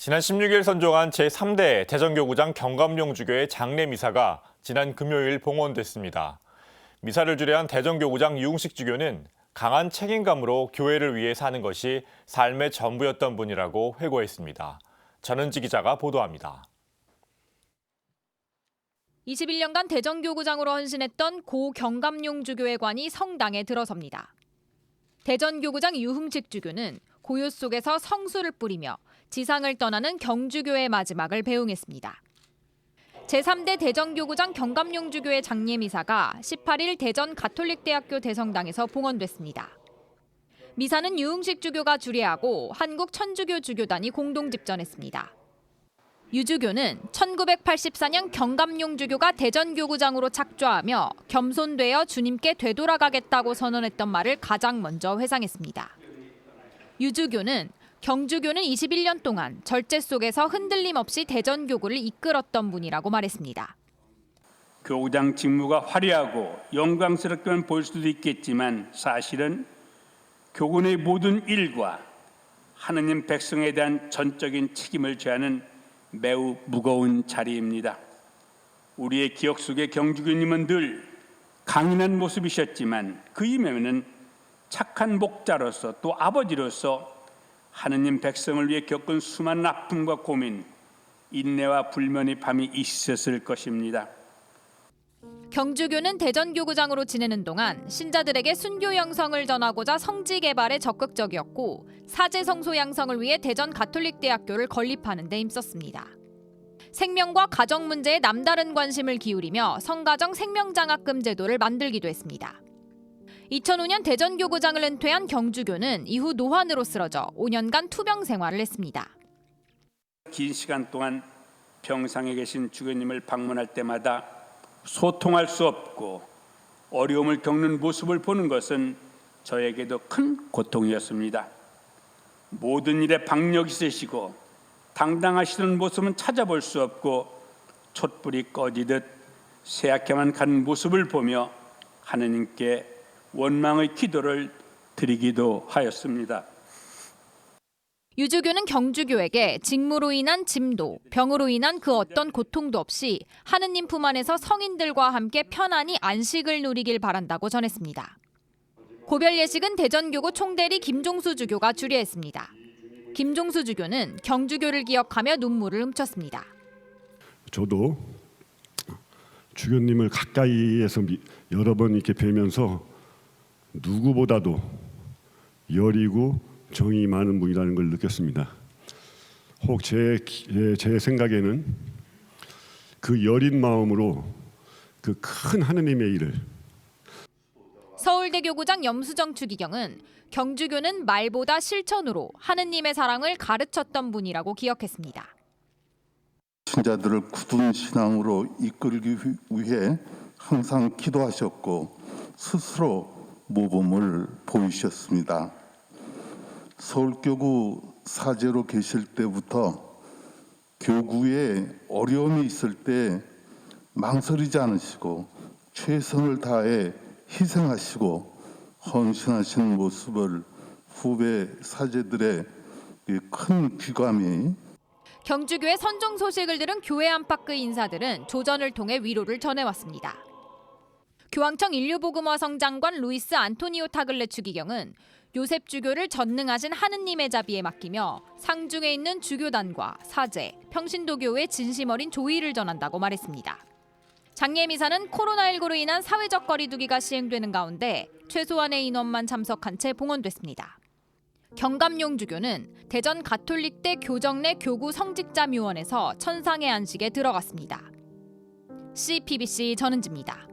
지난 16일 선종한 제3대 대전교구장 경감용주교의 장례미사가 지난 금요일 봉헌됐습니다. 미사를 주례한 대전교구장 유흥식 주교는 강한 책임감으로 교회를 위해 사는 것이 삶의 전부였던 분이라고 회고했습니다. 전은지 기자가 보도합니다. 21년간 대전교구장으로 헌신했던 고 경감용 주교의 관이 성당에 들어섭니다. 대전교구장 유흥식 주교는 고요 속에서 성수를 뿌리며 지상을 떠나는 경주교의 마지막을 배웅했습니다. 제3대 대전교구장 경감용 주교의 장례미사가 18일 대전 가톨릭대학교 대성당에서 봉헌됐습니다. 미사는 유흥식 주교가 주례하고 한국 천주교 주교단이 공동 집전했습니다. 유 주교는 1984년 경감용 주교가 대전교구장으로 착좌하며 겸손되어 주님께 되돌아가겠다고 선언했던 말을 가장 먼저 회상했습니다. 유 주교는 경주교는 21년 동안 절제 속에서 흔들림 없이 대전교구를 이끌었던 분이라고 말했습니다. 교구장 직무가 화려하고 영광스럽게만 보일 수도 있겠지만 사실은 교군의 모든 일과 하느님 백성에 대한 전적인 책임을 져하는 매우 무거운 자리입니다. 우리의 기억 속에 경주교님은 늘 강인한 모습이셨지만 그 이면에는 착한 목자로서 또 아버지로서 하느님 백성을 위해 겪은 수많은 아픔과 고민, 인내와 불면의 밤이 있었을 것입니다. 경주교는 대전교구장으로 지내는 동안 신자들에게 순교 영성을 전하고자 성지 개발에 적극적이었고 사제 성소 양성을 위해 대전 가톨릭대학교를 건립하는 데 힘썼습니다. 생명과 가정 문제에 남다른 관심을 기울이며 성가정 생명장학금 제도를 만들기도 했습니다. 2005년 대전교구장을 은퇴한 경주교는 이후 노환으로 쓰러져 5년간 투병 생활을 했습니다. 긴 시간 동안 병상에 계신 주교님을 방문할 때마다 소통할 수 없고 어려움을 겪는 모습을 보는 것은 저에게도 큰 고통이었습니다. 모든 일에 박력 있으시고 당당하시는 모습은 찾아볼 수 없고 촛불이 꺼지듯 새하게만 가는 모습을 보며 하느님께 원망의 기도를 드리기도 하였습니다. 유 주교는 경주교에게 직무로 인한 짐도, 병으로 인한 그 어떤 고통도 없이 하느님 품 안에서 성인들과 함께 편안히 안식을 누리길 바란다고 전했습니다. 고별 예식은 대전교구 총대리 김종수 주교가 주례했습니다. 김종수 주교는 경주교를 기억하며 눈물을 훔쳤습니다. 저도 주교님을 가까이에서 여러 번 이렇게 뵈면서 누구보다도 여리고 정이 많은 분이라는 걸 느꼈습니다. 혹 제 생각에는 그 여린 마음으로 그 큰 하느님의 일을 서울대 교구장 염수정 추기경은 경주교는 말보다 실천으로 하느님의 사랑을 가르쳤던 분이라고 기억했습니다. 신자들을 굳은 신앙으로 이끌기 위해 항상 기도하셨고 스스로 모범을 보이셨습니다. 서울교구 사제로 계실 때부터 교구에 어려움이 있을 때 망설이지 않으시고 최선을 다해 희생하시고 헌신하시는 모습을 후배 사제들의 큰 귀감이 경주교의 선종 소식을 들은 교회 안팎의 인사들은 조전을 통해 위로를 전해왔습니다. 교황청 인류복음화 장관 루이스 안토니오 타글레 추기경은 요셉 주교를 전능하신 하느님의 자비에 맡기며 상중에 있는 주교단과 사제, 평신도교회의 진심 어린 조의를 전한다고 말했습니다. 장례미사는 코로나19로 인한 사회적 거리두기가 시행되는 가운데 최소한의 인원만 참석한 채 봉헌됐습니다. 경감용 주교는 대전 가톨릭대 교정 내 교구 성직자 묘원에서 천상의 안식에 들어갔습니다. CPBC 전은지입니다.